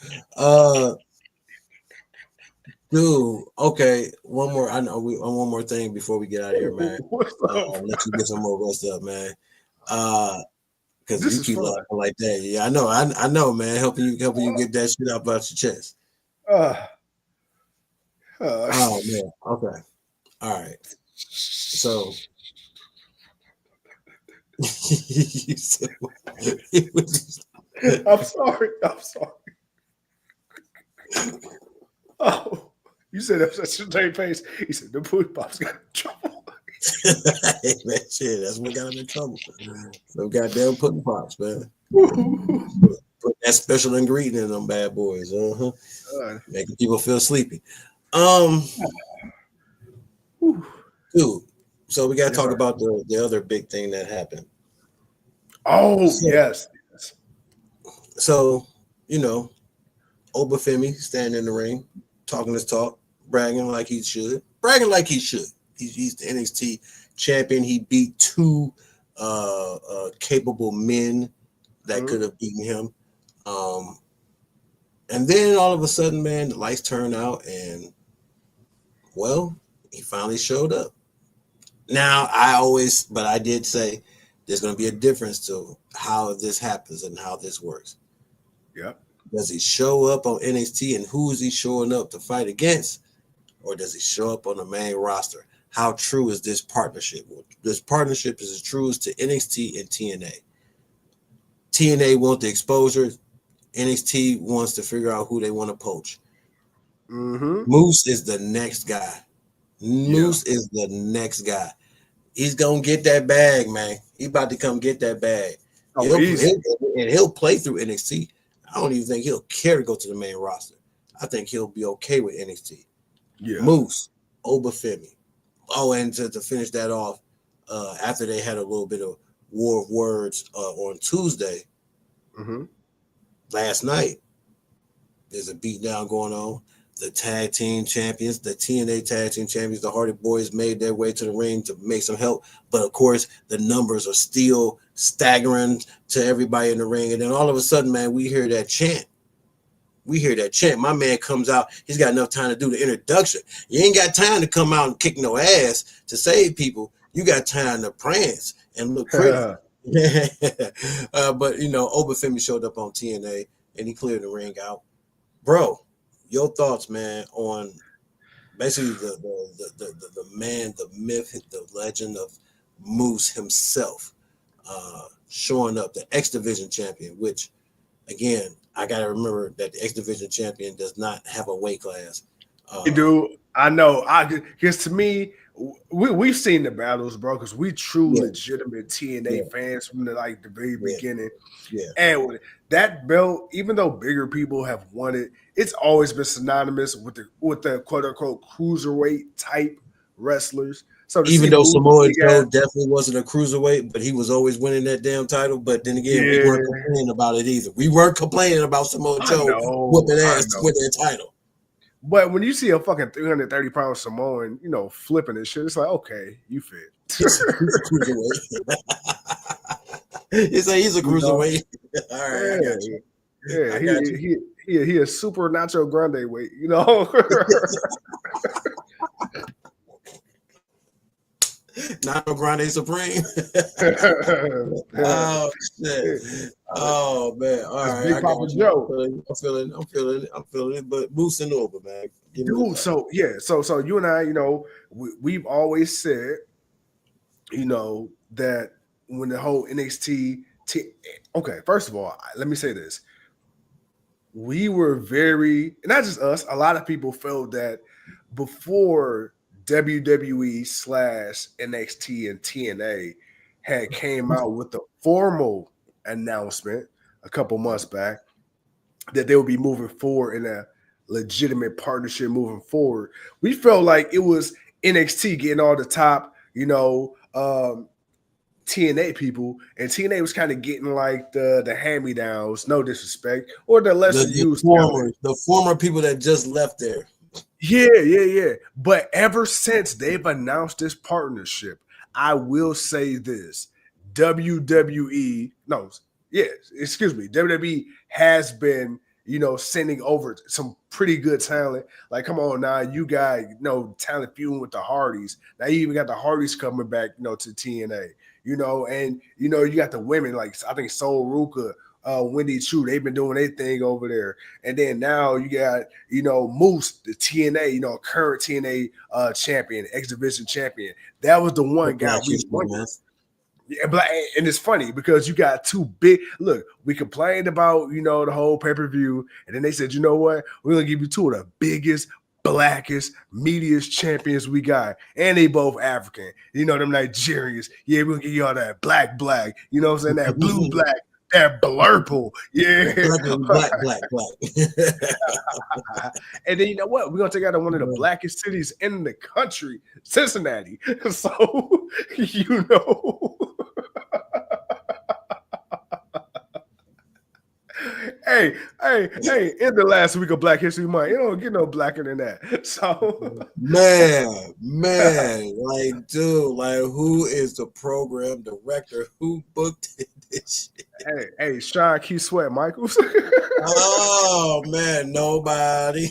Dude, okay. One more thing before we get out of here, man. Let you get some more rest up, man. Because you keep laughing like that. Yeah, I know, man. Helping you get that shit out your chest. Oh man. Okay. All right. So I'm sorry. Oh, you said that was such a straight face. He said the putty pops got in trouble. Hey, man, shit, that's what got him in trouble. Some goddamn pudding pops, man. Put that special ingredient in them bad boys, making people feel sleepy. Dude, so we got to talk about the other big thing that happened. Oh, yes. So, you know, Obafemi standing in the ring, talking his talk, bragging like he should. He's the NXT champion. He beat two capable men that could have beaten him. And then all of a sudden, man, the lights turned out, and well, he finally showed up. Now, I did say there's going to be a difference to how this happens and how this works. Yep. Does he show up on NXT, and who is he showing up to fight against? Or does he show up on the main roster? How true is this partnership? This partnership is as true as to NXT and TNA. TNA want the exposure. NXT wants to figure out who they want to poach. Moose is the next guy. Moose is the next guy. He's gonna get that bag, man. He's about to come get that bag. He'll play through NXT. I don't even think he'll care to go to the main roster. I think he'll be okay with NXT. Yeah. Moose, Obafemi. Oh, and to finish that off, after they had a little bit of war of words on Tuesday, last night, there's a beatdown going on. The tag team champions, the TNA tag team champions, the Hardy Boys made their way to the ring to make some help. But of course, the numbers are still staggering to everybody in the ring. And then all of a sudden, man, we hear that chant. My man comes out. He's got enough time to do the introduction. You ain't got time to come out and kick no ass to save people. You got time to prance and look pretty. But, Obafemi showed up on TNA, and he cleared the ring out. Bro, your thoughts, man, on basically the man, the myth, the legend of Moose himself showing up, the X Division champion, which, again, I got to remember that the X Division champion does not have a weight class. Dude, I know. Because to me, we've seen the battles, bro, because we true legitimate TNA fans from the very beginning. Yeah. And with that belt, even though bigger people have won it, it's always been synonymous with the quote unquote cruiserweight type wrestlers. So even though Samoa Joe definitely wasn't a cruiserweight, but he was always winning that damn title. But then again, we weren't complaining about it either. We weren't complaining about Samoa Joe whooping ass with that title. But when you see a fucking 330-pound Samoan, flipping and shit, it's like, okay, you fit. He's a cruiserweight. He's a cruiserweight. All right, I got you. Yeah, he a super Nacho Grande weight, Nacho Grande Supreme. Oh shit. Oh man. All right. Big Papa Joe. I'm feeling it. But Moose and over, man. Dude, so you and I, we've always said, that when the whole NXT okay, first of all, let me say this. We were not just us, a lot of people felt that before WWE / NXT and TNA had came out with the formal announcement a couple months back that they would be moving forward in a legitimate partnership moving forward. We felt like it was NXT getting all the top, TNA people, and TNA was kind of getting like the hand-me-downs, no disrespect, or the lesser used the former people that just left there. Yeah. But ever since they've announced this partnership, I will say this: WWE has been, sending over some pretty good talent. Like, come on now, you got, talent feuding with the Hardys. Now you even got the Hardys coming back, to TNA, and, you got the women, like, I think Sol Ruka, Wendy Chu, they've been doing their thing over there. And then now you got, Moose, the TNA, current TNA champion, X Division champion. That was the one guy we wanted. Yeah, but and it's funny because you got two big. Look, we complained about the whole pay-per-view, and then they said, you know what? We're gonna give you two of the biggest, blackest, meatiest champions we got, and they both African. Them Nigerians. Yeah, we're gonna give you all that black. What I'm saying? That blue black. That blurple, yeah, black. And then what? We're gonna take out one of the blackest cities in the country, Cincinnati. So hey, in the last week of Black History Month, you don't get no blacker than that. So man, like, dude, like, who is the program director? Who booked Hey, Sean Q Sweat Michaels. Oh man, nobody.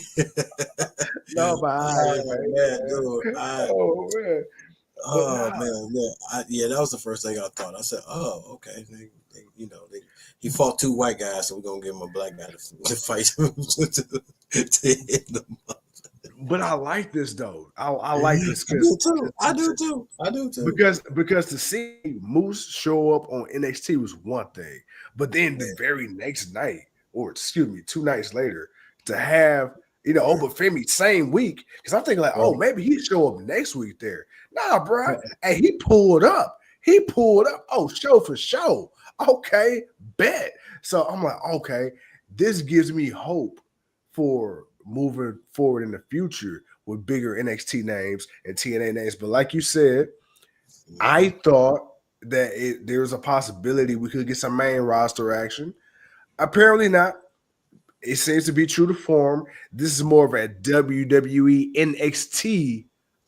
Nobody, Oh baby. man, dude. Oh man. But Oh nah, man, yeah, that was the first thing I thought. I said, "Oh, okay." He fought two white guys, so we're gonna give him a black guy to fight to hit them. but I like this though. I like this I do too. I do too. I do too. because to see Moose show up on NXT was one thing, but then the Yeah. very next night, or excuse me, 2 nights later, to have Obafemi same week, because I'm thinking like, oh, maybe he show up next week there. Nah, bro. Hey, he pulled up. He pulled up. Oh, show for show. Okay, bet. So I'm like, okay, this gives me hope for moving forward in the future with bigger NXT names and TNA names. But like you said, I thought that there's a possibility we could get some main roster action. Apparently not. It seems to be true to form. This is more of a WWE NXT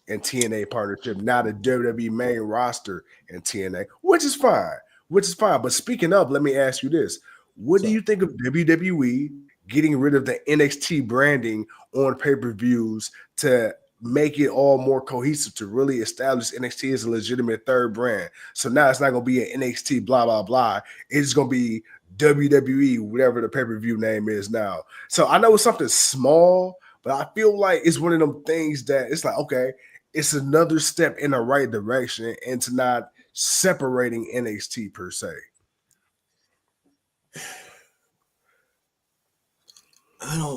and TNA partnership, not a WWE main roster and TNA, which is fine. But speaking of, let me ask you this. What do you think of WWE getting rid of the NXT branding on pay-per-views to make it all more cohesive, to really establish NXT as a legitimate third brand? So now it's not going to be an NXT blah, blah, blah. It's going to be WWE, whatever the pay-per-view name is now. So I know it's something small, but I feel like it's one of them things that it's like, okay, it's another step in the right direction into not separating NXT per se. I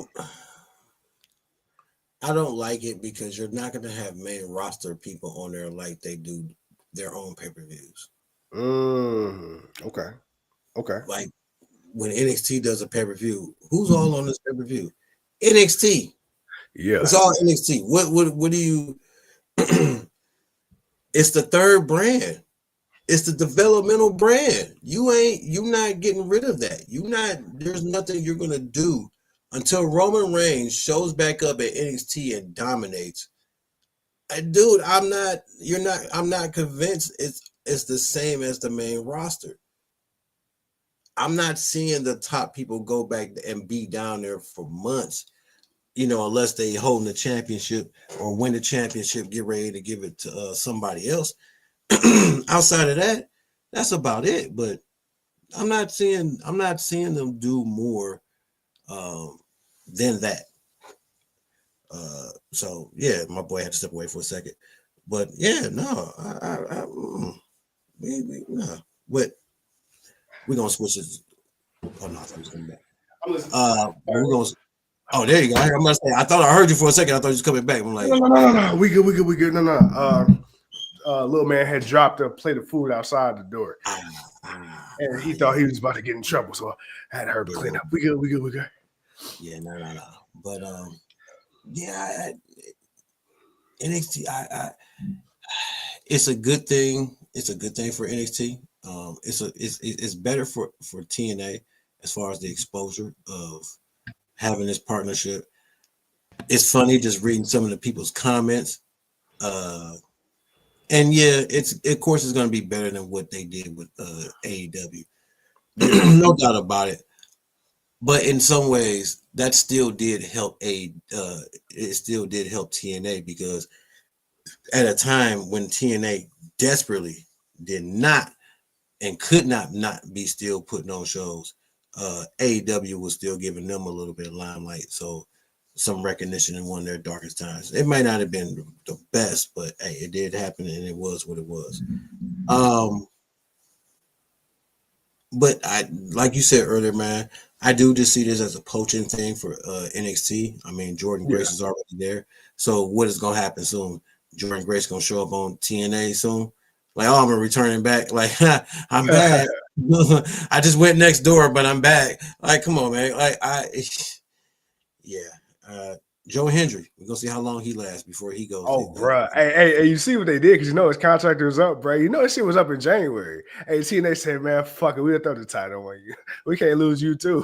don't like it because you're not going to have main roster people on there like they do their own pay-per-views. Okay. Like when NXT does a pay-per-view, who's all on this pay-per-view? NXT. Yeah. It's all NXT. What do you it's the third brand. It's the developmental brand. You're not getting rid of that. There's nothing you're gonna do until Roman Reigns shows back up at NXT and dominates. Dude, I'm not convinced it's the same as the main roster. I'm not seeing the top people go back and be down there for months, unless they holding the championship or win the championship, get ready to give it to somebody else. Outside of that, that's about it. But I'm not seeing them do more than that. So yeah, my boy had to step away for a second. But yeah, no, no. But we're gonna switch it. Oh no, he's coming back. We're gonna. Oh, there you go. I'm gonna say. I thought I heard you for a second. I thought you was coming back. I'm like, no. We good. No. Little man had dropped a plate of food outside the door, and he thought he was about to get in trouble, so I had her clean up. We good. Yeah, no. But yeah, NXT. It's a good thing. It's a good thing for NXT. It's better for TNA as far as the exposure of having this partnership. It's funny just reading some of the people's comments. And yeah, of course it's going to be better than what they did with AEW. No doubt about it. But in some ways, that still did help it still did help TNA, because at a time when TNA desperately did not and could not be still putting on shows, AEW was still giving them a little bit of limelight. So some recognition in one of their darkest times. It might not have been the best, but hey, it did happen, and it was what it was. But like you said earlier, man, I do just see this as a poaching thing for NXT. I mean, Jordan Grace is already there. So what is going to happen soon? Jordan Grace going to show up on TNA soon? Like, oh, I'm returning back. Like, I'm back. I just went next door, but I'm back. Like, come on, man. Like, Joe Hendry. We're going to see how long he lasts before he goes. Oh, bro. Hey, you see what they did? Because his contract was up, bro. That shit was up in January. Hey, TNA said, man, fuck it. We'll throw the title on you. We can't lose you, too.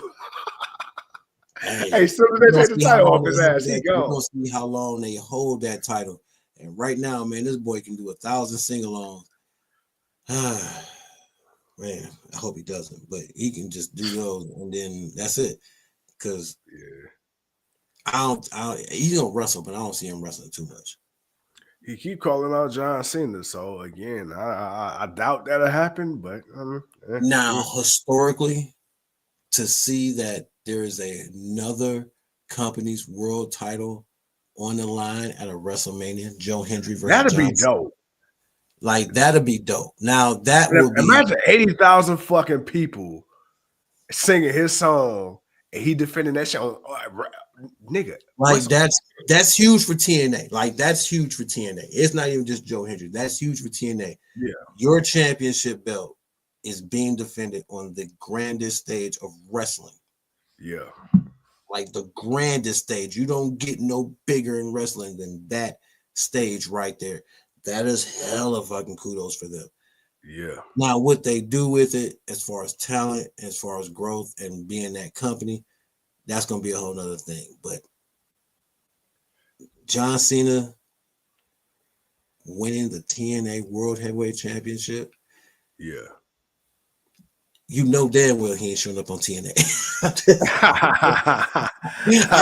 Hey, soon as they take the title off his ass, he gone. We're going to see how long they hold that title. And right now, man, this boy can do 1,000 sing-alongs. Man, I hope he doesn't, but he can just do those, and then that's it. Because he don't wrestle, but I don't see him wrestling too much. He keep calling out John Cena, so again, I doubt that'll happen. But Now, historically, to see that there is another company's world title on the line at a WrestleMania, Joe Hendry versus that'd John be Cena, dope. like that'd be dope. Now that will be imagine 80,000 fucking people singing his song and he defending that shit on nigga. like that's huge for TNA. Like that's huge for TNA. It's not even just Joe Hendry. That's huge for TNA. Yeah. Your championship belt is being defended on the grandest stage of wrestling. Yeah. Like the grandest stage. You don't get no bigger in wrestling than that stage right there. That is hella fucking kudos for them. Yeah. Now, what they do with it as far as talent, as far as growth and being that company, that's going to be a whole nother thing. But John Cena winning the TNA World Heavyweight Championship, yeah, you know damn well he ain't showing up on TNA. I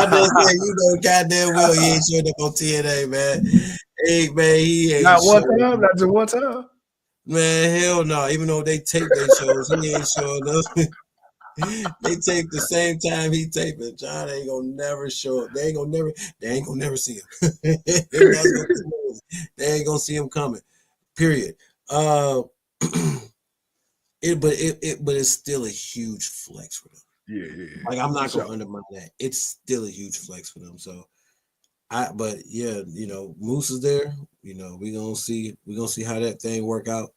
just said, you know goddamn well he ain't showing up on TNA, man. Hey, man, he ain't not one time, not just one time. Man, hell no. Even though they tape their shows, he ain't showing up. They tape the same time he taping. John ain't gonna never show up. They ain't gonna never see him. They ain't gonna see him coming. Period. But it's still a huge flex for them. Yeah. Like I'm not gonna undermine that. It's still a huge flex for them. So Moose is there. You know, we're gonna see how that thing work out.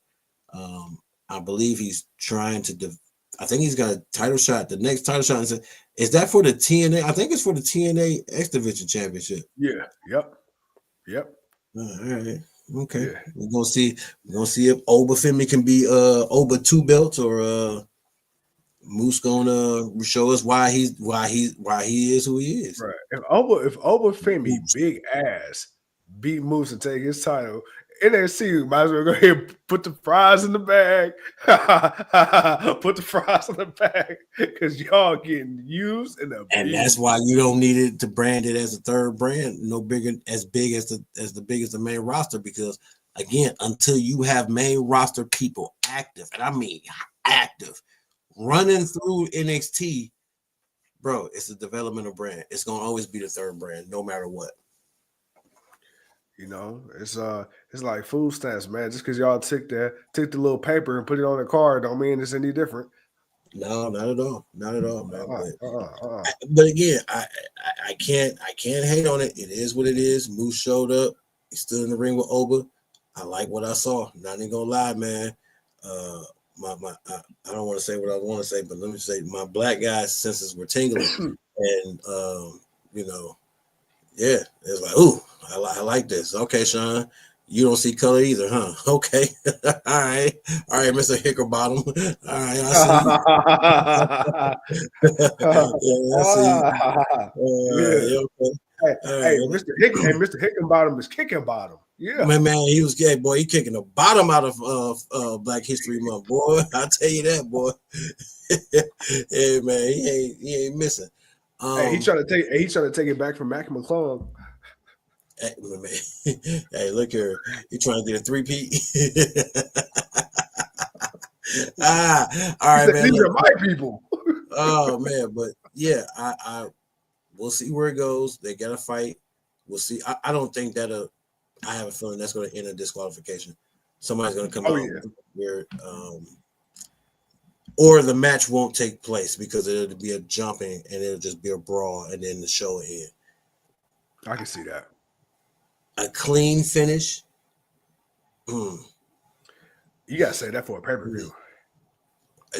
I believe he's trying to I think he's got a title shot. The next title shot is that for the TNA? I think it's for the TNA X Division Championship. Yeah. Yep. All right. Okay. Yeah. We're gonna see if Obafemi can be Oba 2 belts or Moose gonna show us why he is who he is. Right. If Obafemi big ass beat Moose and take his title, NXT might as well go ahead and put the fries in the bag. Put the fries in the bag because y'all getting used and abused. And that's why you don't need it to brand it as a third brand, no bigger as big as the biggest the main roster, because again, until you have main roster people active, and I mean active, running through NXT, bro, it's a developmental brand. It's gonna always be the third brand, no matter what. You know, it's like food stamps, man. Just because y'all took the little paper and put it on the card, don't mean it's any different. No, not at all, man. But again, I can't hate on it. It is what it is. Moose showed up. He stood in the ring with Oba. I like what I saw. Not even gonna lie, man. I don't want to say what I want to say, but let me say my black guy's senses were tingling, and yeah, it's like, ooh, I like this. Okay, Sean, you don't see color either, huh? Okay, all right, Mr. Hickerbottom. All right, I see. Yeah. Hey, Mr. Hickenbottom is kicking bottom. Yeah, man, he was gay, boy. He kicking the bottom out of Black History Month, boy. I'll tell you that, boy. Hey, man, he ain't missing. He trying to take it back from Mac McClung. Hey, look here. He trying to get a 3-peat. All right, man. These are my people. Oh man, but yeah, I we'll see where it goes. They got to fight. We'll see. I don't think that I have a feeling that's going to end a disqualification. Somebody's going to come out weird, or the match won't take place because it'll be a jumping and it'll just be a brawl and then the show will end. I can see that. A clean finish. You gotta say that for a pay-per-view.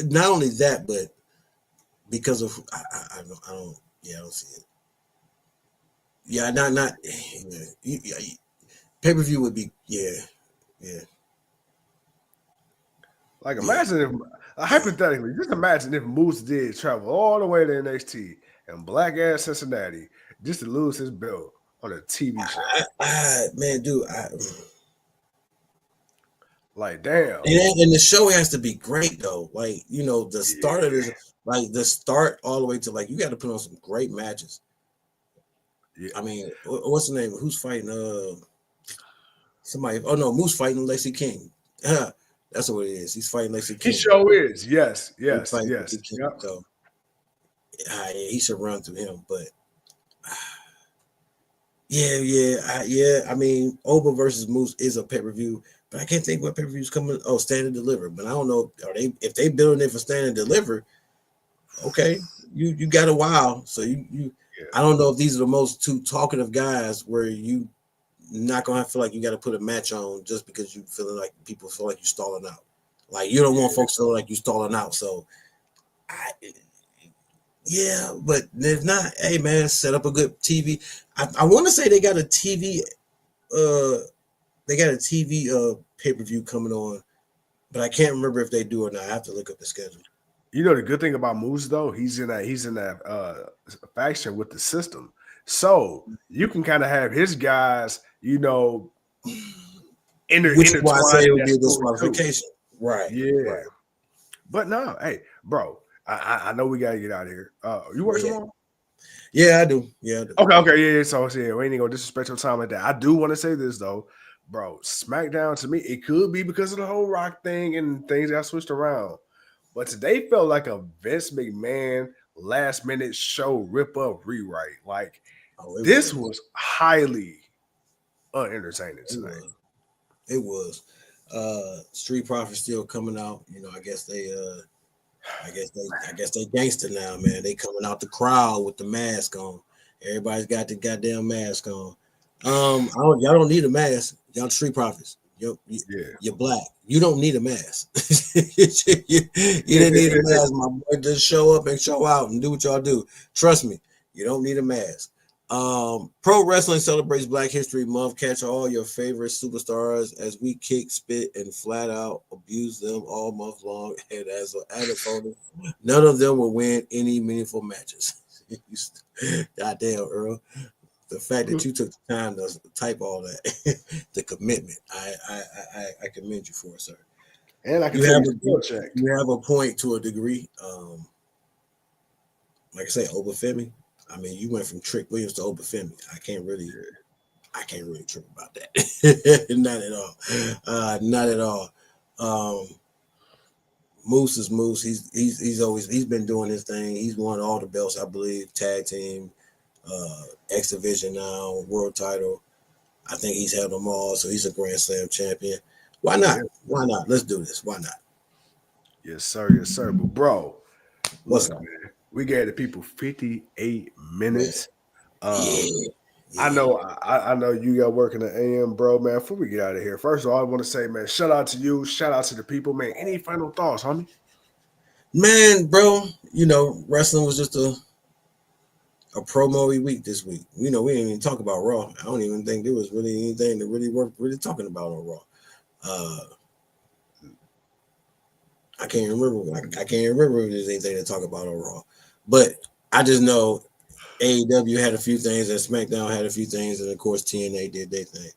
Not only that, but because of I don't see it. Yeah, not pay-per-view would be yeah. Like imagine if hypothetically, just imagine if Moose did travel all the way to NXT and black ass Cincinnati just to lose his belt on a TV show. Man, dude, Like, damn. And the show has to be great though. Like, you know, the start of this, like the start all the way to like you got to put on some great matches. Yeah. I mean, what's the name? Who's fighting? Somebody. Oh no, Moose fighting Lacey King. That's what it is. He's fighting Lacey King. He sure is. Yes. Yep. So he should run through him. But yeah. I mean, Oba versus Moose is a pay-per-view, but I can't think what pay-per-views coming. Oh, Stand and Deliver. But I don't know. If they building it for Stand and Deliver? Okay, you got a while. So you I don't know if these are the most two talkative guys where you not gonna feel like you got to put a match on just because you feeling like people feel like you stalling out. Like you don't want folks to feel like you stalling out. So but if not, hey man, set up a good TV. I want to say they got a TV pay-per-view coming on, but I can't remember if they do or not. I have to look up the schedule. You know the good thing about Moose though, he's in that faction with the system. So you can kind of have his guys, you know, Which is why I say it would be a disqualification. Right. Yeah. Right. But no, hey, bro, I know we gotta get out of here. You work tomorrow? Yeah, I do. Yeah, I do. Okay, yeah. So we ain't gonna disrespect your time like that. I do want to say this though, bro. SmackDown to me, it could be because of the whole Rock thing and things got switched around. But today felt like a Vince McMahon last minute show rip up rewrite. Like this was highly unentertaining tonight. It was. Street Profits still coming out. You know, I guess they gangster now, man. They coming out the crowd with the mask on. Everybody's got the goddamn mask on. Y'all don't need a mask. Y'all Street Profits. You're black. You don't need a mask. you didn't need a mask, my boy. Just show up and show out and do what y'all do. Trust me, you don't need a mask. Pro Wrestling celebrates Black History Month. Catch all your favorite superstars as we kick, spit, and flat out abuse them all month long. And as an added bonus, none of them will win any meaningful matches. Goddamn, Earl. The fact that you took the time to type all that, the commitment, I commend you for it, sir. And I can you have a point to a degree. Like I say, Obafemi. I mean, you went from Trick Williams to Obafemi. I can't really trip about that. Not at all. Not at all. Moose is Moose. He's been doing his thing. He's won all the belts, I believe. Tag team, X Division now, world title. I think he's held them all, so he's a Grand Slam champion. Why not? Why not? Let's do this. Why not? Yes, sir. Yes, sir. But bro, what's up, man? We gave the people 58 minutes. Yeah. I know you got work in the AM, bro, man. Before we get out of here, first of all, I want to say, man, shout out to you, shout out to the people, man. Any final thoughts, homie? Man, bro, you know, wrestling was just a promo-y week this week. You know, we didn't even talk about Raw. I don't even think there was really anything that really worth really talking about on Raw. I can't remember if there's anything to talk about on Raw. But I just know AEW had a few things and SmackDown had a few things, and of course TNA did their thing.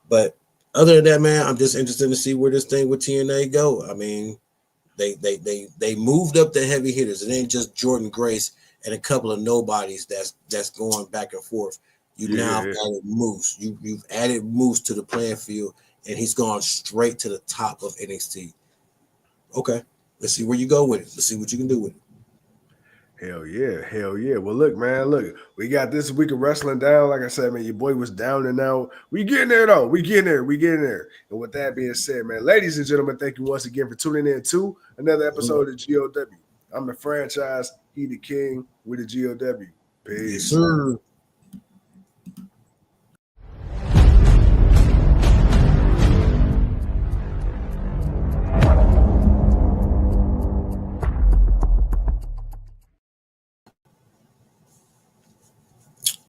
But other than that, man, I'm just interested to see where this thing with TNA go. I mean, they moved up the heavy hitters. It ain't just Jordan Grace and a couple of nobodies that's going back and forth. Now added Moose. You've added Moose to the playing field, and he's gone straight to the top of NXT. Okay, let's see where you go with it. Let's see what you can do with it. Hell yeah. Well, look, man, we got this week of wrestling down. Like I said, man, your boy was down and now we getting there, though. We getting there. And with that being said, man, ladies and gentlemen, thank you once again for tuning in to another episode of GOW. I'm the franchise, he the king, we the GOW. Peace. Yes, sir.